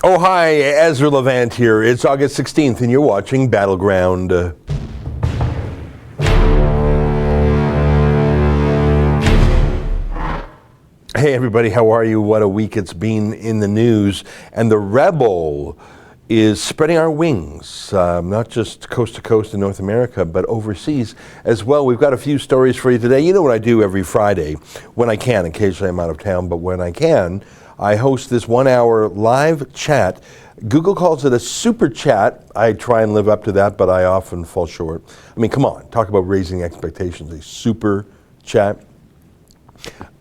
Oh, hi, Ezra Levant here. It's August 16th and you're watching Battleground. Hey everybody, how are you? What a week it's been in the news. And the rebel is spreading our wings, not just coast to coast in North America, but overseas as well. We've got a few stories for you today. You know what I do every Friday when I can. Occasionally I'm out of town, but when I can, I host this 1 hour live chat. Google calls it a super chat. I try and live up to that, but I often fall short. I mean, come on, talk about raising expectations. A super chat.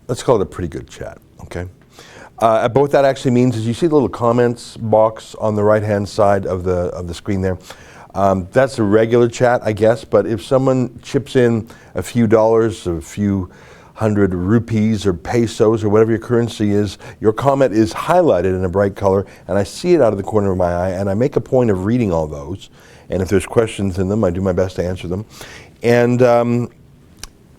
Let's call it a pretty good chat, okay? What that actually means is you see the little comments box on the right-hand side of the screen there. That's a regular chat, I guess, but if someone chips in a few dollars, a few hundred rupees or pesos or whatever your currency is, your comment is highlighted in a bright color, and I see it out of the corner of my eye, and I make a point of reading all those. And if there's questions in them, I do my best to answer them. And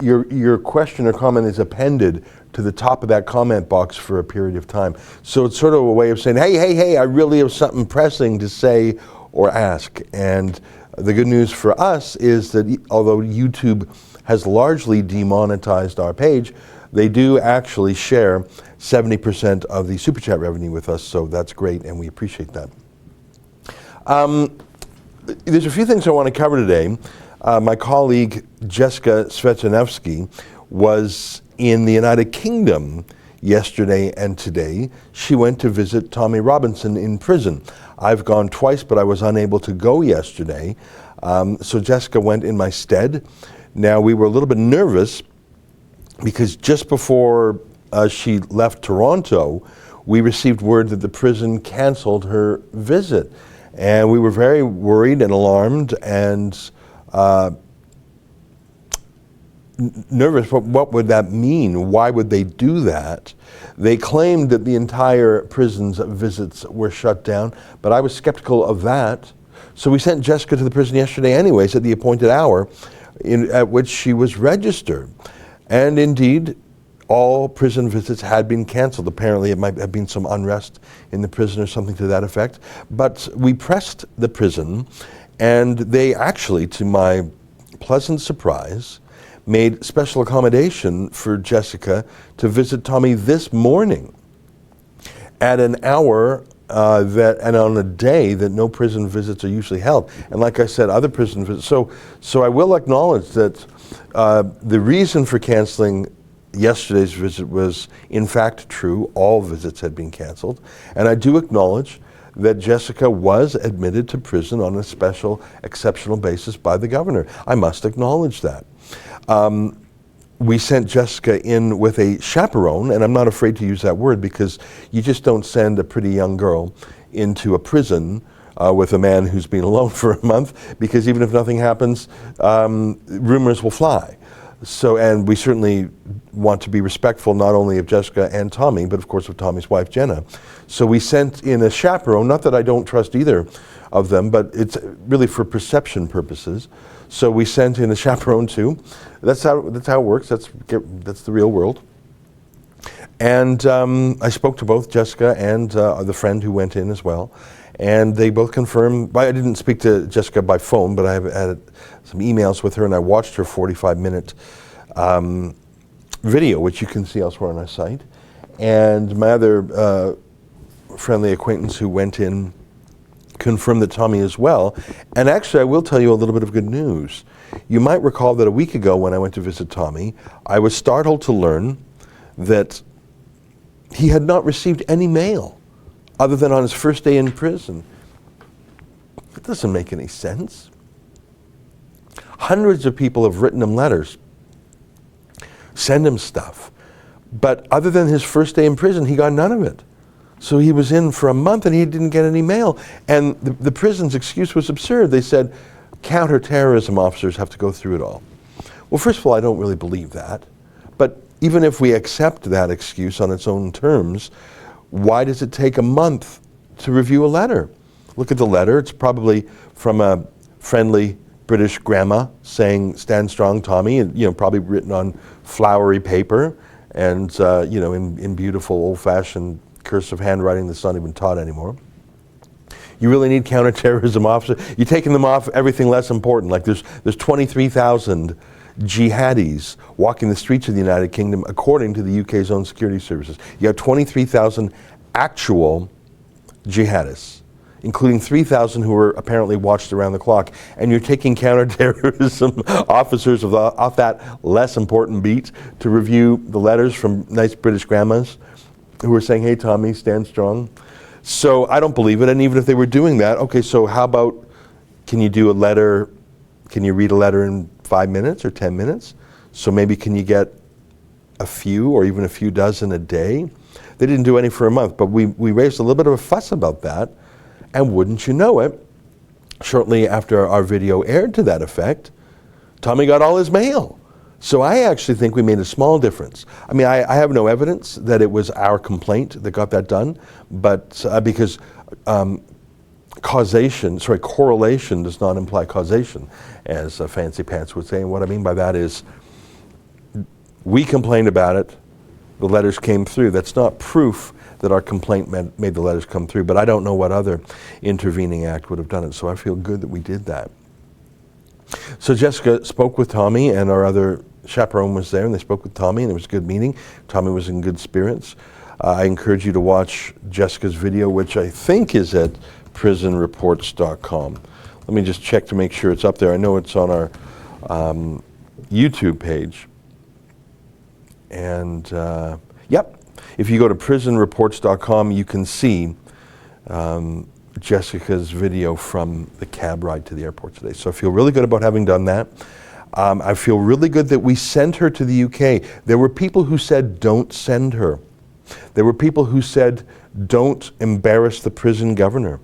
your question or comment is appended to the top of that comment box for a period of time. So it's sort of a way of saying, hey, I really have something pressing to say or ask. And the good news for us is that although YouTube has largely demonetized our page, they do actually share 70% of the Super Chat revenue with us, so that's great, and we appreciate that. There's a few things I want to cover today. My colleague Jessica Svetanevsky was in the United Kingdom yesterday and today. She went to visit Tommy Robinson in prison. I've gone twice, but I was unable to go yesterday, so Jessica went in my stead. Now, we were a little bit nervous because just before she left Toronto, we received word that the prison canceled her visit. And we were very worried and alarmed and nervous. What would that mean? Why would they do that? They claimed that the entire prison's visits were shut down, but I was skeptical of that. So we sent Jessica to the prison yesterday anyways at the appointed hour at which she was registered. And indeed, all prison visits had been canceled. Apparently it might have been some unrest in the prison or something to that effect. But we pressed the prison, and they actually, to my pleasant surprise, made special accommodation for Jessica to visit Tommy this morning at an hour and on a day that no prison visits are usually held. And like I said, other prison visits. So I will acknowledge that the reason for canceling yesterday's visit was in fact true. All visits had been canceled. And I do acknowledge that Jessica was admitted to prison on a special, exceptional basis by the governor. I must acknowledge that. We sent Jessica in with a chaperone, and I'm not afraid to use that word because you just don't send a pretty young girl into a prison with a man who's been alone for a month, because even if nothing happens, rumors will fly. So, and we certainly want to be respectful not only of Jessica and Tommy, but of course of Tommy's wife, Jenna. So we sent in a chaperone, not that I don't trust either of them, but it's really for perception purposes. So we sent in a chaperone too. That's how it works. That's the real world. And I spoke to both Jessica and the friend who went in as well, and they both confirmed. I didn't speak to Jessica by phone, but I have had some emails with her, and I watched her 45-minute video, which you can see elsewhere on our site. And my other friendly acquaintance who went in confirmed that Tommy as well. And actually, I will tell you a little bit of good news. You might recall that a week ago when I went to visit Tommy, I was startled to learn that he had not received any mail other than on his first day in prison. That doesn't make any sense. Hundreds of people have written him letters, send him stuff, but other than his first day in prison, he got none of it. So he was in for a month and he didn't get any mail. And the prison's excuse was absurd. They said, counterterrorism officers have to go through it all. Well, first of all, I don't really believe that. But even if we accept that excuse on its own terms, why does it take a month to review a letter? Look at the letter. It's probably from a friendly British grandma saying, "Stand strong, Tommy," and, probably written on flowery paper and, in beautiful old-fashioned cursive handwriting that's not even taught anymore. You really need counterterrorism officers. You're taking them off everything less important. Like there's 23,000 jihadis walking the streets of the United Kingdom, according to the UK's own security services. You have 23,000 actual jihadists, including 3,000 who were apparently watched around the clock. And you're taking counterterrorism officers off that less important beat to review the letters from nice British grandmas who were saying, hey, Tommy, stand strong. So I don't believe it. And even if they were doing that, okay, so how about, can you do a letter, can you read a letter in 5 minutes or 10 minutes? So maybe can you get a few or even a few dozen a day? They didn't do any for a month, but we raised a little bit of a fuss about that. And wouldn't you know it, shortly after our video aired to that effect, Tommy got all his mail. So I actually think we made a small difference. I mean, I have no evidence that it was our complaint that got that done, but because correlation does not imply causation, as Fancy Pants would say. And what I mean by that is, we complained about it, the letters came through. That's not proof that our complaint made the letters come through, but I don't know what other intervening act would have done it, so I feel good that we did that. So Jessica spoke with Tommy, and our other chaperone was there, and they spoke with Tommy, and it was a good meeting. Tommy was in good spirits. I encourage you to watch Jessica's video, which I think is at prisonreports.com. Let me just check to make sure it's up there. I know it's on our YouTube page. And yep, if you go to prisonreports.com, you can see Jessica's video from the cab ride to the airport today. So I feel really good about having done that. I feel really good that we sent her to the UK. There were people who said, don't send her. There were people who said, don't embarrass the prison governor.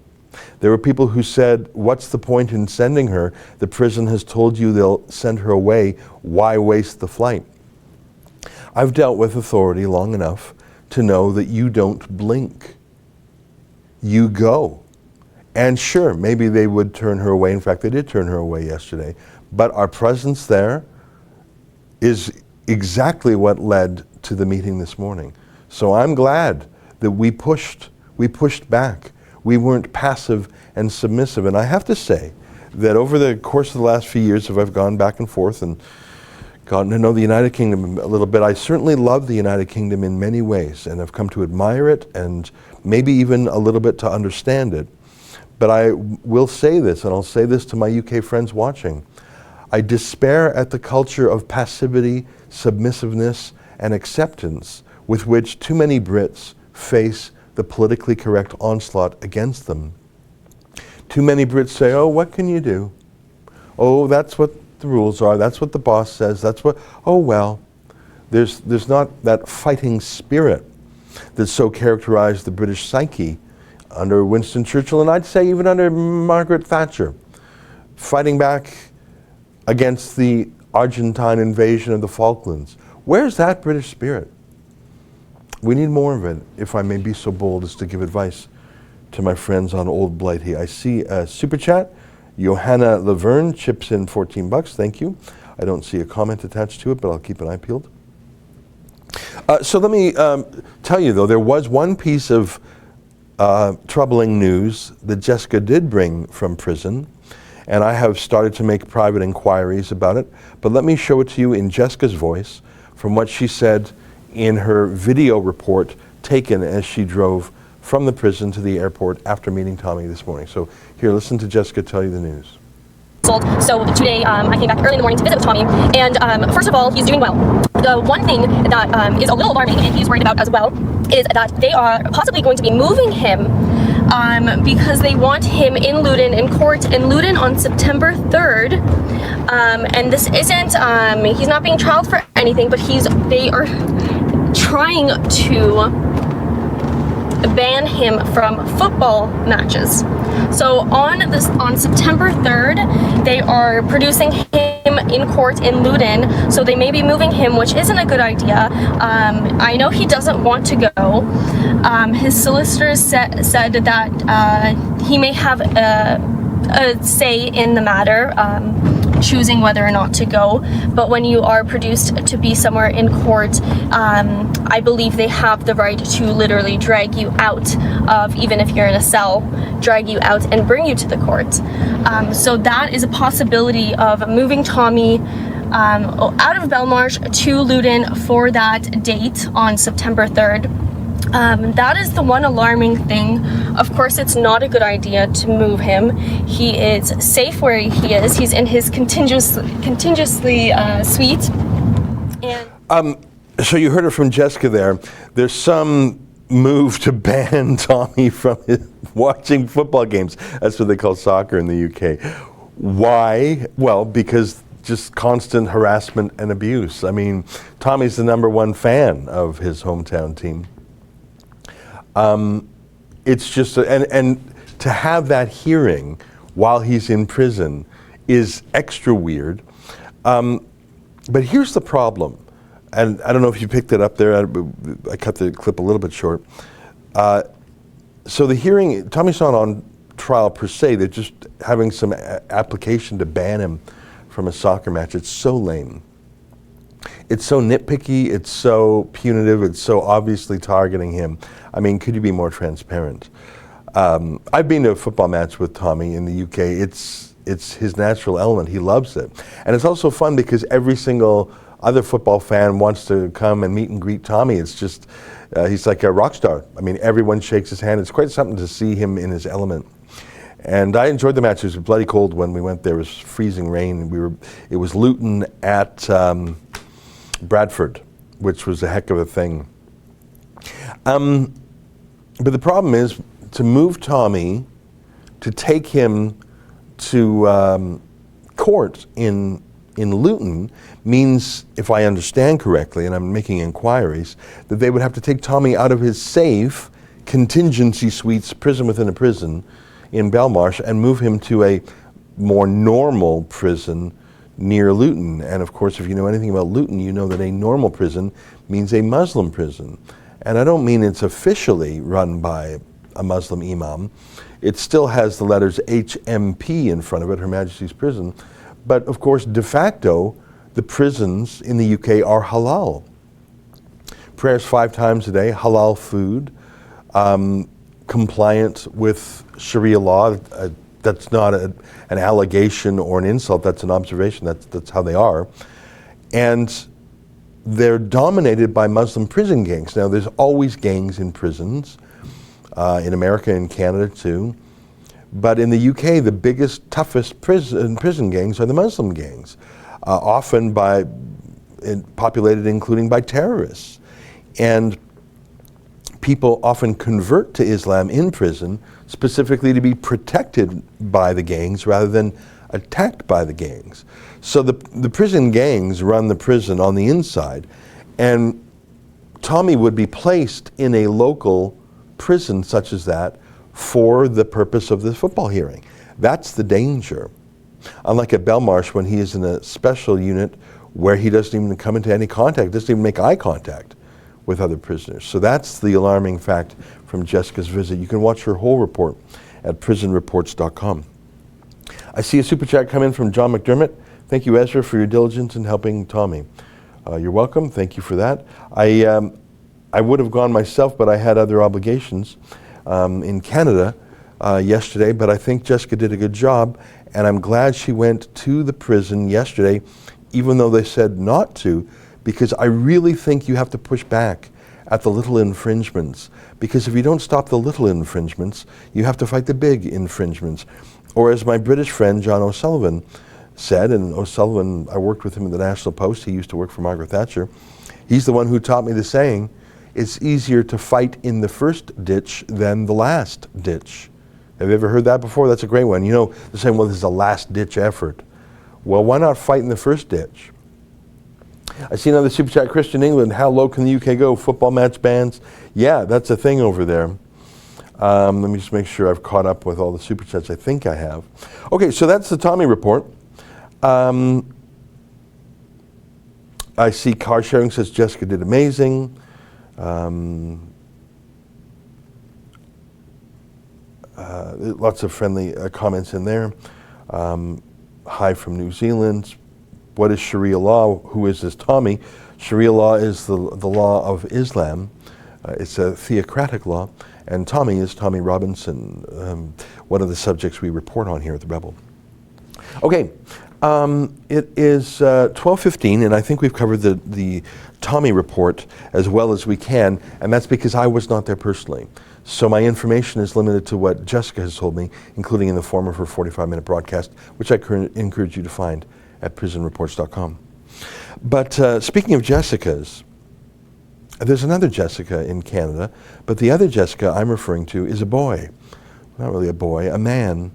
There were people who said, what's the point in sending her? The prison has told you they'll send her away. Why waste the flight? I've dealt with authority long enough to know that you don't blink. You go. And sure, maybe they would turn her away. In fact, they did turn her away yesterday. But our presence there is exactly what led to the meeting this morning. So I'm glad that we pushed back. We weren't passive and submissive. And I have to say that over the course of the last few years, as I've gone back and forth and gotten to know the United Kingdom a little bit, I certainly love the United Kingdom in many ways, and I've come to admire it and maybe even a little bit to understand it. But I will say this, and I'll say this to my UK friends watching, I despair at the culture of passivity, submissiveness, and acceptance with which too many Brits face the politically correct onslaught against them. Too many Brits say, oh, what can you do? Oh, that's what the rules are, that's what the boss says, that's what, oh well. There's not that fighting spirit that so characterized the British psyche under Winston Churchill, and I'd say even under Margaret Thatcher, fighting back against the Argentine invasion of the Falklands. Where's that British spirit? We need more of it, if I may be so bold as to give advice to my friends on Old Blighty. I see a super chat. Johanna Laverne chips in $14. Thank you. I don't see a comment attached to it, but I'll keep an eye peeled. So let me tell you, though, there was one piece of troubling news that Jessica did bring from prison, and I have started to make private inquiries about it. But let me show it to you in Jessica's voice from what she said in her video report taken as she drove from the prison to the airport after meeting Tommy this morning. So here, listen to Jessica tell you the news. So today I came back early in the morning to visit with Tommy, and first of all, he's doing well. The one thing that is a little alarming, and he's worried about as well, is that they are possibly going to be moving him because they want him in Loudon, in court in Loudon on September 3rd. And this isn't, he's not being trialed for anything, but they are trying to ban him from football matches. So on September 3rd, they are producing him in court in Loudon, so they may be moving him, which isn't a good idea. I know he doesn't want to go. His solicitors said that he may have a say in the matter, choosing whether or not to go, but when you are produced to be somewhere in court, I believe they have the right to literally drag you out of, even if you're in a cell, drag you out and bring you to the court. So that is a possibility of moving Tommy out of Belmarsh to Luton for that date on September 3rd. That is the one alarming thing. Of course, it's not a good idea to move him. He is safe where he is. He's in his contingency suite. And so you heard it from Jessica there. There's some move to ban Tommy from watching football games. That's what they call soccer in the UK. Why? Well, because just constant harassment and abuse. I mean, Tommy's the #1 fan of his hometown team. It's just, and to have that hearing while he's in prison is extra weird. But here's the problem, and I don't know if you picked it up there. I cut the clip a little bit short. So the hearing, Tommy's not on trial per se. They're just having some application to ban him from a soccer match. It's so lame. It's so nitpicky, it's so punitive, it's so obviously targeting him. I mean, could you be more transparent? I've been to a football match with Tommy in the UK. It's his natural element. He loves it. And it's also fun because every single other football fan wants to come and meet and greet Tommy. It's just, he's like a rock star. I mean, everyone shakes his hand. It's quite something to see him in his element. And I enjoyed the match. It was bloody cold when we went there. It was freezing rain. It was Luton at Bradford, which was a heck of a thing. But the problem is to move Tommy, to take him to court in Luton means, if I understand correctly, and I'm making inquiries, that they would have to take Tommy out of his safe contingency suites, prison within a prison, in Belmarsh, and move him to a more normal prison near Luton. And of course, if you know anything about Luton, you know that a normal prison means a Muslim prison. And I don't mean it's officially run by a Muslim imam. It still has the letters HMP in front of it, Her Majesty's Prison. But of course, de facto, the prisons in the UK are halal. Prayers 5 times a day, halal food, compliant with Sharia law. That's not an allegation or an insult, that's an observation, that's how they are. And they're dominated by Muslim prison gangs. Now, there's always gangs in prisons, in America and Canada too. But in the UK, the biggest, toughest prison gangs are the Muslim gangs, often populated including by terrorists. And people often convert to Islam in prison specifically to be protected by the gangs rather than attacked by the gangs. So the prison gangs run the prison on the inside, and Tommy would be placed in a local prison such as that for the purpose of the football hearing. That's the danger. Unlike at Belmarsh, when he is in a special unit where he doesn't even come into any contact, doesn't even make eye contact with other prisoners. So that's the alarming fact from Jessica's visit. You can watch her whole report at prisonreports.com. I see a super chat come in from John McDermott. Thank you, Ezra, for your diligence in helping Tommy. You're welcome. Thank you for that. I would have gone myself, but I had other obligations in Canada yesterday, but I think Jessica did a good job, and I'm glad she went to the prison yesterday, even though they said not to, because I really think you have to push back at the little infringements, because if you don't stop the little infringements, you have to fight the big infringements. Or as my British friend John O'Sullivan said, and O'Sullivan, I worked with him at the National Post, he used to work for Margaret Thatcher, he's the one who taught me the saying, it's easier to fight in the first ditch than the last ditch. Have you ever heard that before? That's a great one. You know, they're saying, well, this is a last ditch effort. Well, why not fight in the first ditch? I see another super chat, Christian England, how low can the UK go? Football match bans? Yeah, that's a thing over there. Let me just make sure I've caught up with all the super chats. I think I have. Okay, so that's the Tommy report. I see car sharing says Jessica did amazing. Lots of friendly comments in there. Hi from New Zealand. What is Sharia law? Who is this Tommy? Sharia law is the law of Islam. It's a theocratic law, and Tommy is Tommy Robinson, one of the subjects we report on here at the Rebel. Okay, it is 12:15, and I think we've covered the Tommy report as well as we can, and that's because I was not there personally. So my information is limited to what Jessica has told me, including in the form of her 45-minute broadcast, which I encourage you to find at prisonreports.com. But speaking of Jessicas, there's another Jessica in Canada, but the other Jessica I'm referring to is a boy. Not really a boy, a man.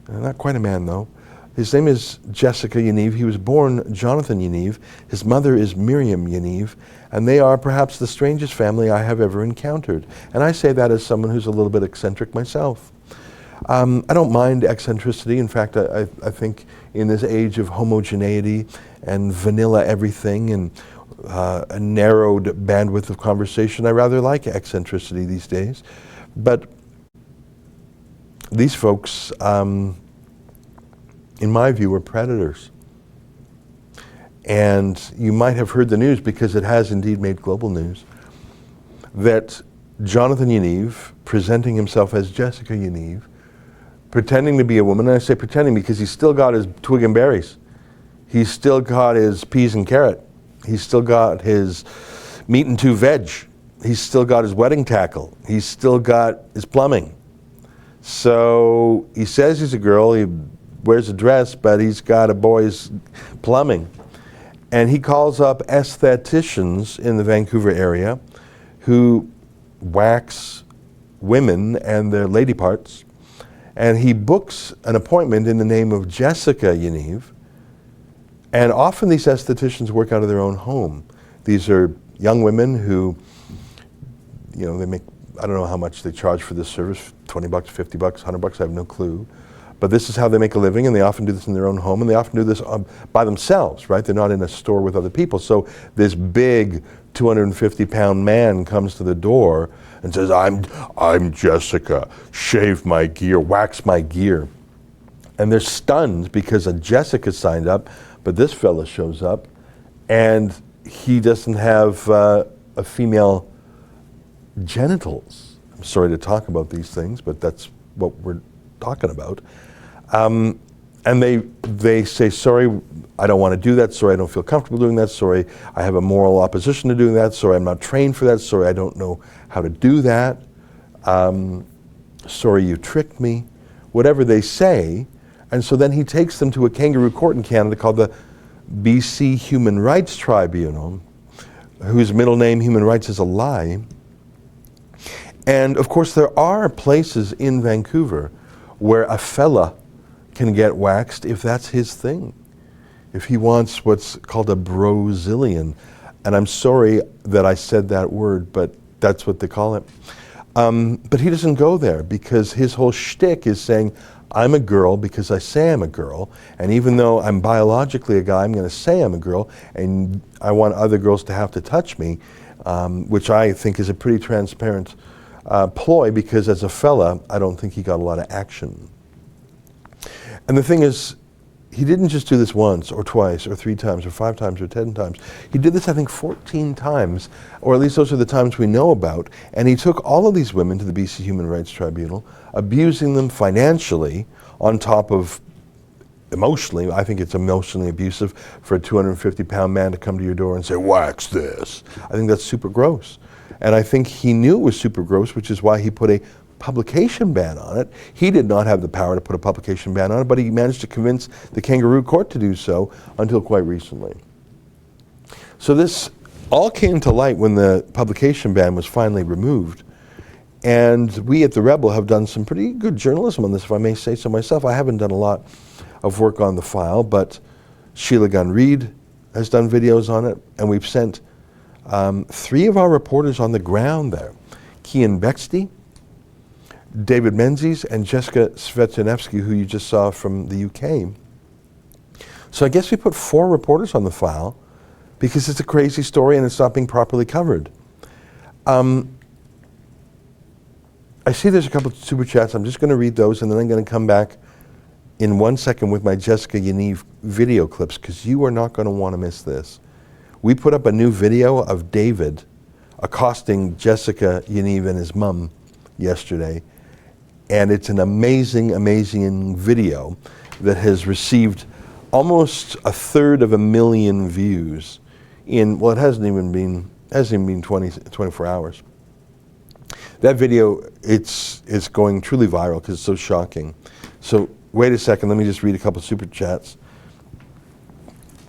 Not quite a man, though. His name is Jessica Yaniv. He was born Jonathan Yaniv. His mother is Miriam Yaniv, and they are perhaps the strangest family I have ever encountered. And I say that as someone who's a little bit eccentric myself. I don't mind eccentricity. In fact, I think in this age of homogeneity and vanilla everything and a narrowed bandwidth of conversation, I rather like eccentricity these days. But these folks, in my view, are predators. And you might have heard the news, because it has indeed made global news, that Jonathan Yaniv, presenting himself as Jessica Yaniv, pretending to be a woman, and I say pretending because he's still got his twig and berries. He's still got his peas and carrot. He's still got his meat and two veg. He's still got his wedding tackle. He's still got his plumbing. So he says he's a girl, he wears a dress, but he's got a boy's plumbing. And he calls up estheticians in the Vancouver area who wax women and their lady parts. And he books an appointment in the name of Jessica Yaniv. And often these estheticians work out of their own home. These are young women who, you know, they make, I don't know how much they charge for this service, $20, $50, $100, I have no clue. But this is how they make a living, and they often do this in their own home, and they often do this by themselves, right? They're not in a store with other people. So this big 250-pound man comes to the door and says, I'm Jessica, shave my gear, wax my gear. And they're stunned because a Jessica signed up, but this fella shows up, and he doesn't have a female genitals. I'm sorry to talk about these things, but that's what we're talking about. And they say, sorry, I don't want to do that. Sorry, I don't feel comfortable doing that. Sorry, I have a moral opposition to doing that. Sorry, I'm not trained for that. Sorry, I don't know how to do that. Sorry, you tricked me. Whatever they say. And so then he takes them to a kangaroo court in Canada called the BC Human Rights Tribunal, whose middle name, Human Rights, is a lie. And of course, there are places in Vancouver where a fella can get waxed if that's his thing. If he wants what's called a Brazilian. And I'm sorry that I said that word, but that's what they call it. But he doesn't go there because his whole shtick is saying, I'm a girl because I say I'm a girl, and even though I'm biologically a guy, I'm going to say I'm a girl, and I want other girls to have to touch me, which I think is a pretty transparent ploy, because as a fella, I don't think he got a lot of action. And the thing is, he didn't just do this once or twice or 3 times or 5 times or 10 times. He did this, I think, 14 times, or at least those are the times we know about. And he took all of these women to the BC Human Rights Tribunal, abusing them financially on top of emotionally. I think it's emotionally abusive for a 250-pound man to come to your door and say, wax this. I think that's super gross. And I think he knew it was super gross, which is why he put a publication ban on it. He did not have the power to put a publication ban on it, but he managed to convince the kangaroo court to do so until quite recently. So this all came to light when the publication ban was finally removed. And we at the Rebel have done some pretty good journalism on this, if I may say so myself. I haven't done a lot of work on the file, but Sheila Gunn-Reid has done videos on it, and we've sent 3 of our reporters on the ground there. Kian Bexty, David Menzies, and Jessica Svetanevsky, who you just saw from the UK. So I guess we put 4 reporters on the file because it's a crazy story and it's not being properly covered. I see there's a couple of super chats. I'm just going to read those, and then I'm going to come back in 1 second with my Jessica Yaniv video clips, because you are not going to want to miss this. We put up a new video of David accosting Jessica, Yaniv, and his mum yesterday. And it's an amazing, amazing video that has received almost 1/3 views in, well, it hasn't even been 24 hours. That video, it's going truly viral because it's so shocking. So wait a second, let me just read a couple super chats.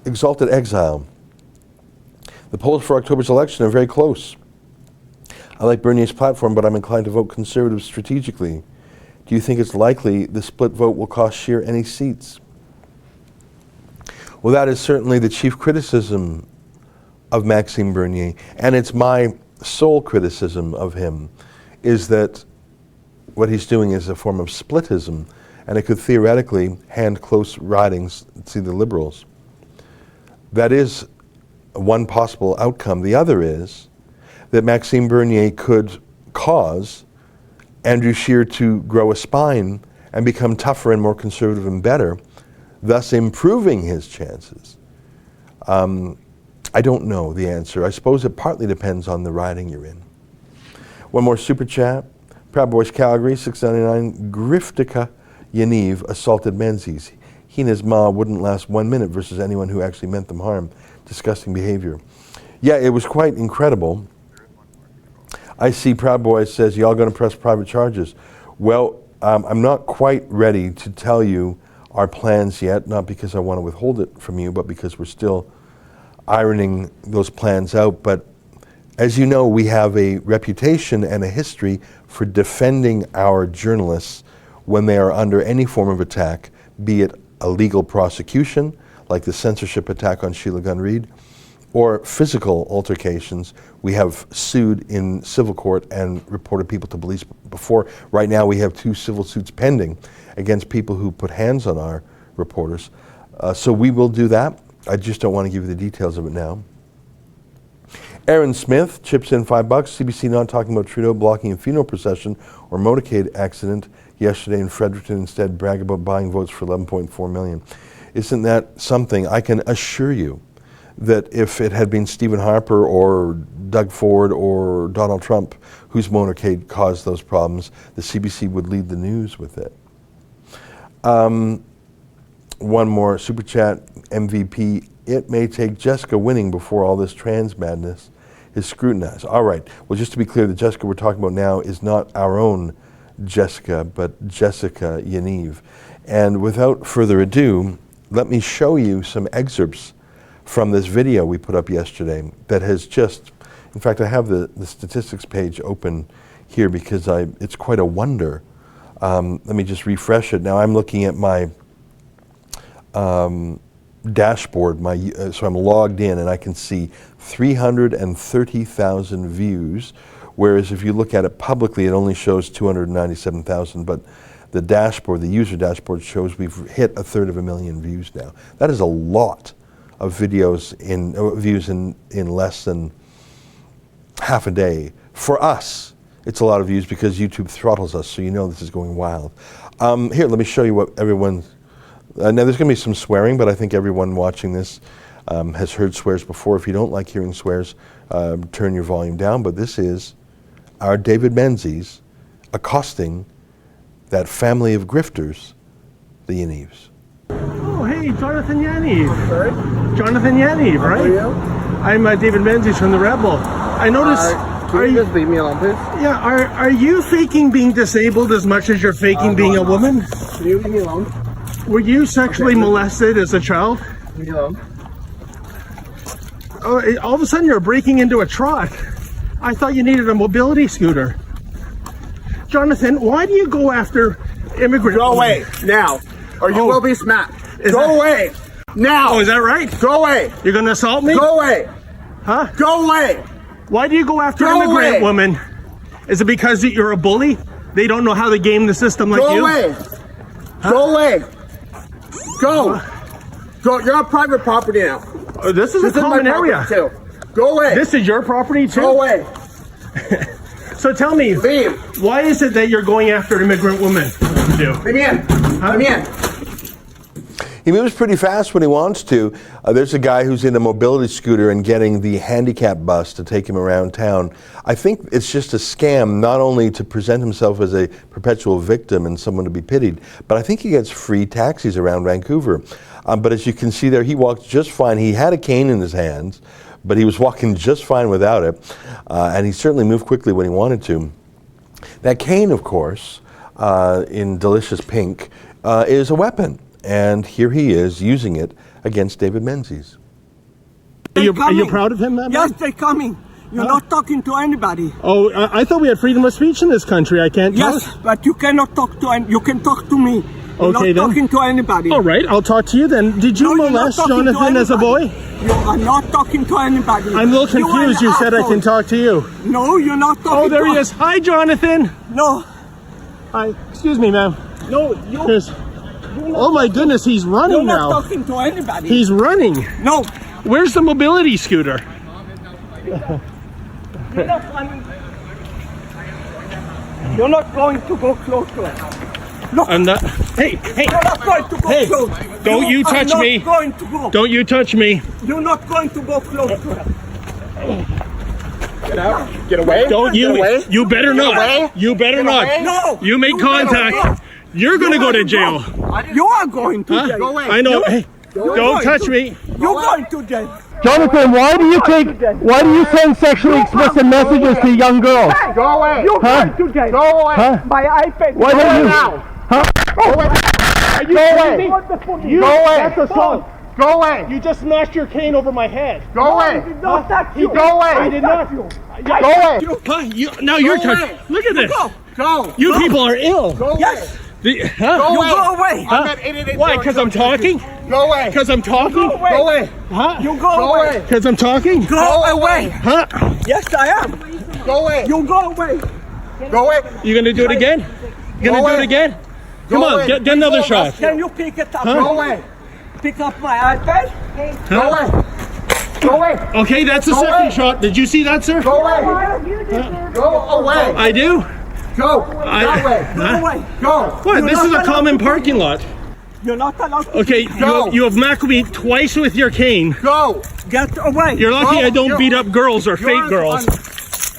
Exalted Exile. The polls for October's election are very close. I like Bernier's platform, but I'm inclined to vote Conservative strategically. Do you think it's likely the split vote will cost Scheer any seats? Well, that is certainly the chief criticism of Maxime Bernier, and it's my sole criticism of him, is that what he's doing is a form of splitism, and it could theoretically hand close ridings to the Liberals. That is one possible outcome. The other is that Maxime Bernier could cause Andrew Scheer to grow a spine and become tougher and more conservative and better, thus improving his chances. I don't know the answer. I suppose it partly depends on the riding you're in. One more super chat. Proud Boys Calgary, 699. Griftica Yaniv assaulted Menzies. He and his ma wouldn't last 1 minute versus anyone who actually meant them harm. Disgusting behavior. Yeah, it was quite incredible. I see Proud Boys says, y'all going to press private charges. Well, I'm not quite ready to tell you our plans yet, not because I want to withhold it from you, but because we're still ironing those plans out. But as you know, we have a reputation and a history for defending our journalists when they are under any form of attack, be it a legal prosecution, like the censorship attack on Sheila Gunn-Reid, or physical altercations. We have sued in civil court and reported people to police before. Right now we have 2 civil suits pending against people who put hands on our reporters. So we will do that. I just don't want to give you the details of it now. Aaron Smith chips in $5. CBC not talking about Trudeau blocking a funeral procession or motorcade accident yesterday in Fredericton, instead brag about buying votes for $11.4 million. Isn't that something? I can assure you that if it had been Stephen Harper or Doug Ford or Donald Trump whose motorcade caused those problems, the CBC would lead the news with it. One more super chat, MVP. It may take Jessica winning before all this trans madness is scrutinized. All right. Well, just to be clear, the Jessica we're talking about now is not our own Jessica, but Jessica Yaniv. And without further ado, let me show you some excerpts from this video we put up yesterday that has just, in fact, I have the statistics page open here because it's quite a wonder. Let me just refresh it. Now I'm looking at my dashboard, so I'm logged in and I can see 330,000 views, whereas if you look at it publicly, it only shows 297,000, but the dashboard, the user dashboard, shows we've hit 1/3 views now. That is a lot of views in less than half a day. For us, it's a lot of views because YouTube throttles us, so you know this is going wild. Here, let me show you what everyone's. Now, there's going to be some swearing, but I think everyone watching this has heard swears before. If you don't like hearing swears, turn your volume down. But this is our David Menzies accosting that family of grifters, the Yanivs. Oh, hey, Jonathan Yaniv. Sorry? Jonathan Yaniv, right? How are you? I'm David Menzies from The Rebel. I noticed... Can you just leave me alone, please? Yeah, are you faking being disabled as much as you're faking being a woman? Can you leave me alone? Were you sexually molested as a child? Leave me alone. Oh, all of a sudden you're breaking into a truck. I thought you needed a mobility scooter. Jonathan, why do you go after immigrants? Go away, now, or you will be smacked. Go away, now. Oh, is that right? Go away. You're gonna assault me? Go away. Huh? Go away. Why do you go after Go immigrant away. women? Is it because you're a bully? They don't know how to game the system like Go you? away. Go away. Go. Go. You're on private property now. This is This a is my common area. property too. Go away. This is your property too? Go away. So tell me, Leave. why is it that you're going after immigrant women? Leave me in. Let me in. He moves pretty fast when he wants to. There's a guy who's in a mobility scooter and getting the handicap bus to take him around town. I think it's just a scam, not only to present himself as a perpetual victim and someone to be pitied, but I think he gets free taxis around Vancouver. But as you can see there, he walks just fine. He had a cane in his hands, but he was walking just fine without it. And he certainly moved quickly when he wanted to. That cane, of course, in delicious pink, is a weapon. And here he is using it against David Menzies. Are you proud of him, man? Yes, they're coming. You're not talking to anybody. Oh, I thought we had freedom of speech in this country. I can't Yes, talk? but you cannot talk to you can talk to me. You're Okay, not then. talking to anybody. All right, I'll talk to you then. Did you No, you're not molest talking to Jonathan as a boy? anybody. You are not talking to anybody. I'm a little confused. You said I can talk to you. No, you're not talking Oh, there to he is. Hi, Jonathan. No. Hi. Excuse me, ma'am. No, Oh my goodness, he's running you're now. not talking to anybody. He's running. No. Where's the mobility scooter? You're not running. You're not going to go close to it. Look, I'm not. Hey, hey. you're not going to go Hey, close. don't you touch are not me. Going to go. Don't you touch me. You're not going to go close to it. Get out. Get away. Don't you. Get away. You better not. away. You better not. away. No. You make better contact. go. You're going to go to jail. You are going to Huh? jail. Go away. I know. Hey, don't going touch to- me. You're going to jail. Jonathan, why do you send sexually explicit messages to young girls? Go away. You're going to jail. Go away. Huh? My iPad. Why don't you? Now. Huh? Go away. Go away. Go away. That's assault. Go away. You just smashed your cane over my head. Go away. No, that's you. Go away. I did not. Go away. Huh? Now you're Go touching. away. Look at this. Go. You people are ill. Go away. Yes. Huh? Go You away. go away. I'm at 88. Why? Because I'm talking? Go away. Because I'm talking? Go away. Go away. Huh? You go Go away. away. Because I'm talking? Go away. Huh? Yes, I am. Go away. You go away. Go away. You gonna do it again? You gonna Go do it away. again? Go Come on, away. get another shot. Can you pick it up? Go away. Pick up my iPad. Go away. Go away. Okay, that's the Go second away. shot. Did you see that, sir? Go away. Go away. I do? Go. I- That way. Go Huh? away. Go. What? You're This not is a allowed common to- parking lot. You're not allowed to. Okay, Go. you have mackled me twice with your cane. Go. Get away. You're lucky Go. I don't beat up girls or You're fake girls.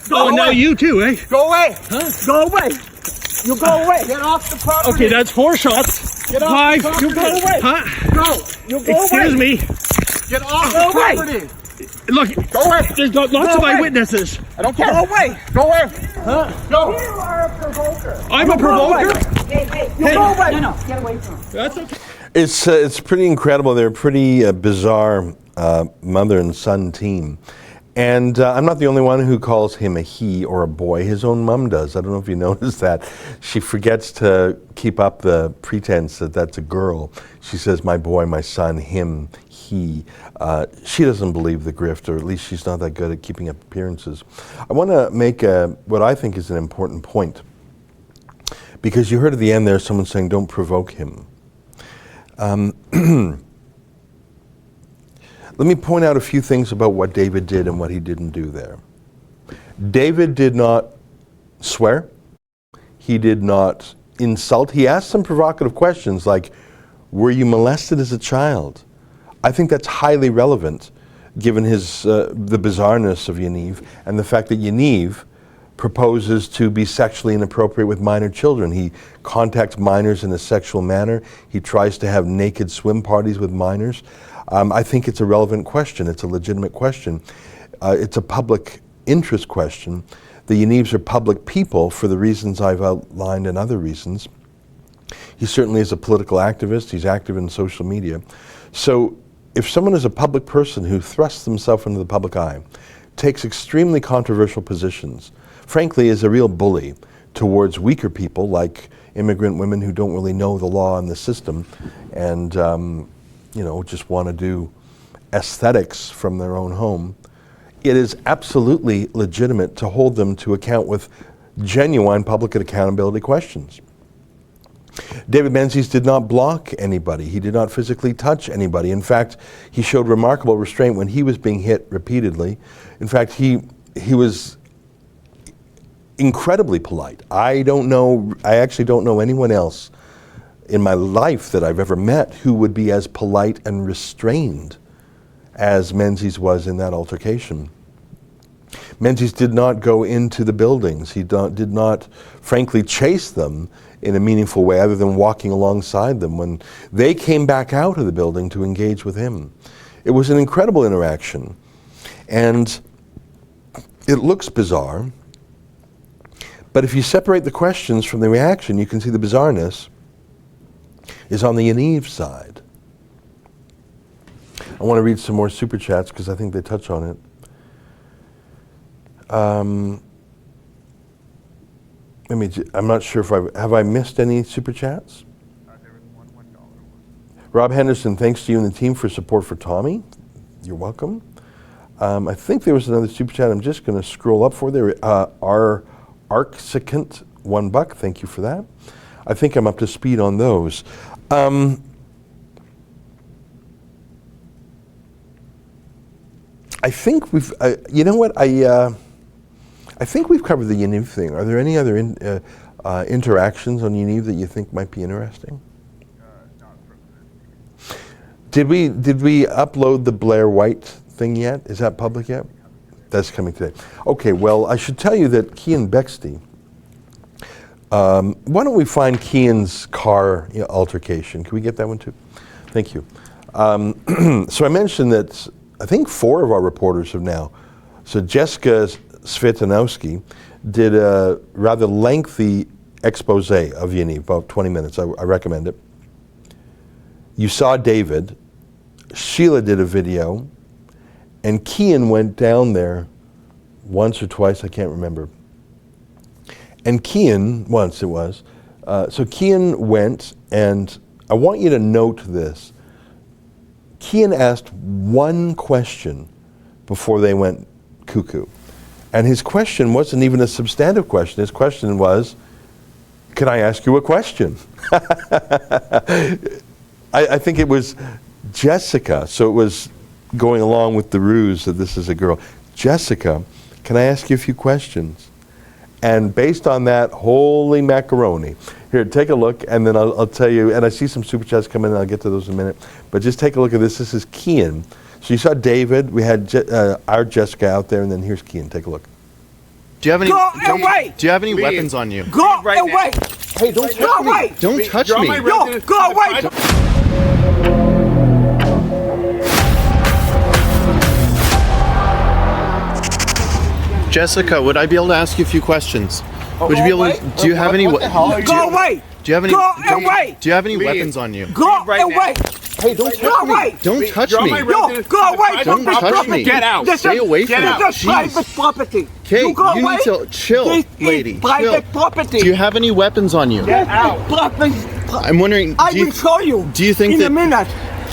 Go Oh, and now away. you too, eh? Go away. Go away. You go away. Get off the property. Okay, that's 4 shots. Get off Five. the You go property. away. Huh? Go. You go away. Excuse me. Get off Go the away. property. Look, Go away. there's lots Go of away. eyewitnesses. I don't care. Go away. Go away. Huh? Go. You are a provoker. I'm a Go away. provoker? You go away. That's okay. It's pretty incredible. They're a pretty bizarre mother and son team. And I'm not the only one who calls him a he or a boy. His own mom does. I don't know if you noticed that. She forgets to keep up the pretense that that's a girl. She says, my boy, my son, him, he. She doesn't believe the grift, or at least she's not that good at keeping up appearances. I want to make what I think is an important point. Because you heard at the end there someone saying, don't provoke him. Let me point out a few things about what David did and what he didn't do there. David did not swear. He did not insult. He asked some provocative questions like, were you molested as a child? I think that's highly relevant given the bizarreness of Yaniv and the fact that Yaniv proposes to be sexually inappropriate with minor children. He contacts minors in a sexual manner. He tries to have naked swim parties with minors. I think it's a relevant question. It's a legitimate question. It's a public interest question. The Yanivs are public people for the reasons I've outlined and other reasons. He certainly is a political activist. He's active in social media. So if someone is a public person who thrusts themselves into the public eye, takes extremely controversial positions, frankly is a real bully towards weaker people like immigrant women who don't really know the law and the system and just want to do aesthetics from their own home, it is absolutely legitimate to hold them to account with genuine public accountability questions. David Menzies did not block anybody. He did not physically touch anybody. In fact, he showed remarkable restraint when he was being hit repeatedly. In fact, he was incredibly polite. I actually don't know anyone else in my life that I've ever met who would be as polite and restrained as Menzies was in that altercation. Menzies did not go into the buildings. He did not, frankly, chase them in a meaningful way other than walking alongside them when they came back out of the building to engage with him. It was an incredible interaction. And it looks bizarre, but if you separate the questions from the reaction, you can see the bizarreness is on the Yaniv side. I want to read some more super chats because I think they touch on it. I'm not sure if have I missed any super chats? There was one $1. Rob Henderson, thanks to you and the team for support for Tommy. You're welcome. I think there was another super chat. I'm just going to scroll up for there. Our Arcsicant, $1. Thank you for that. I think I'm up to speed on those. I think we've. You know what? I think we've covered the Yaniv thing. Are there any other interactions on Yaniv that you think might be interesting? Not from Did we upload the Blair White thing yet? Is that public yet? That's coming today. Okay. Well, I should tell you that Cian Bexty. Why don't we find Cian's car altercation? Can we get that one too? Thank you. So I mentioned that I think 4 of our reporters have now. So Jessica Svitanowski did a rather lengthy expose of Yaniv, about 20 minutes. I recommend it. You saw David. Sheila did a video. And Cian went down there once or twice, I can't remember. And Cian, once it was, so Cian went, and I want you to note this. Cian asked one question before they went cuckoo. And his question wasn't even a substantive question. His question was, can I ask you a question? I think it was Jessica, so it was going along with the ruse that this is a girl. Jessica, can I ask you a few questions? And based on that, holy macaroni. Here, take a look, and then I'll tell you, and I see some super chats coming in, I'll get to those in a minute, but just take a look at this. This is Cian. So you saw David, we had our Jessica out there, and then here's Cian. Take a look. Do you have any? Go away! Do you have any weapons on you? Go away! Hey, don't touch Go me! away! Don't touch You're on me! my Yo, go away! Jessica, would I be able to ask you a few questions? Would you be able to? Do you have any? Go away! Do you have any? Go away! Do you have any weapons on you? Go away! Hey, don't Go touch me! away! Don't touch You're on me! my Yo, go away! Don't from this touch property. me! Get out! This Stay is- away from This me! is private property. Okay, go you away. need to chill, This lady. is private Chill. property. Do you have any weapons on you? Get out! Property. I'm wondering. I Do you, will show you. do you think in that- a minute?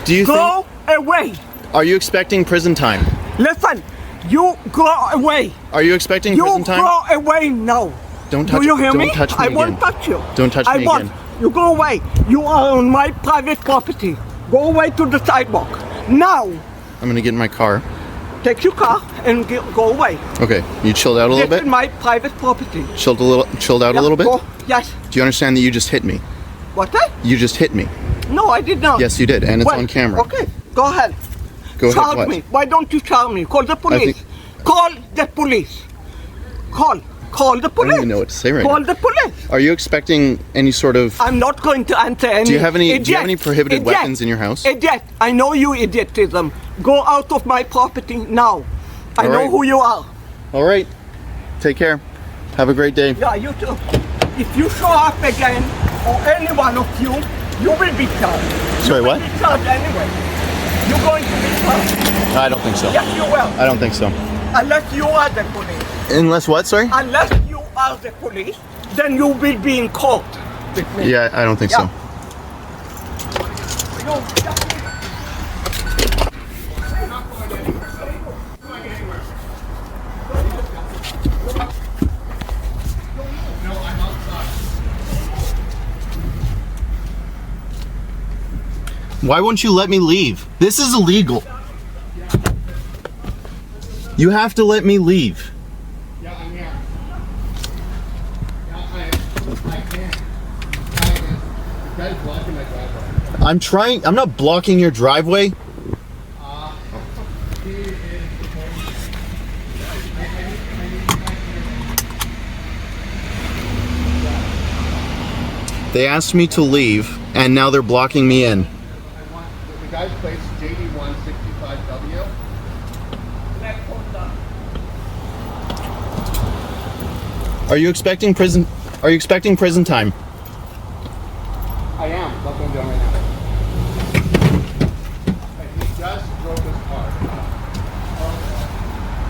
do you Go away! Are you expecting prison time? Listen, you go away. Are you expecting You prison time? go away now. Don't touch. Do you hear don't me? touch me I again. won't touch you. Don't touch I me won't. again. You go away. You are on my private property. Go away to the sidewalk. Now, I'm gonna get in my car. take your car and go away. Okay, you chilled out a little This bit. is my private property. Chilled out Yeah, a little bit. go. Yes. Do you understand that you just hit me? What? That? You just hit me. No, I did not. Yes, you did, and it's When? on camera. Okay, go ahead. Go ahead. Charge What? me. Why don't you charge me? Call the police. think- Call the police. Call the police. I don't even know what to say right Call now. the police. Are you expecting any sort of? I'm not going to answer any. Do you have any? Idiot. Do you have any prohibited Idiot. weapons in your house? Idiot. I know you idiotism. Go out of my property now. I All know right. who you are. All right. Take care. Have a great day. Yeah, you too. If you show up again, or any one of you, you will be charged. Sorry, you will what? be charged anyway. You're going to be charged. I don't think so. Yes, you will. I don't think so. Unless you are the police. Unless what? Sorry. Unless you are the police, then you will be in court with me. Yeah, I don't think Yeah. so. You- Why won't you let me leave? This is illegal. You have to let me leave. Yeah, I'm here. Yeah, I can't. That is what I'm not blocking your driveway. They asked me to leave, and now they're blocking me in. The guy's place JD165W. Are you expecting prison? Are you expecting prison time? I am. That's what I'm doing right now. And he just drove his car.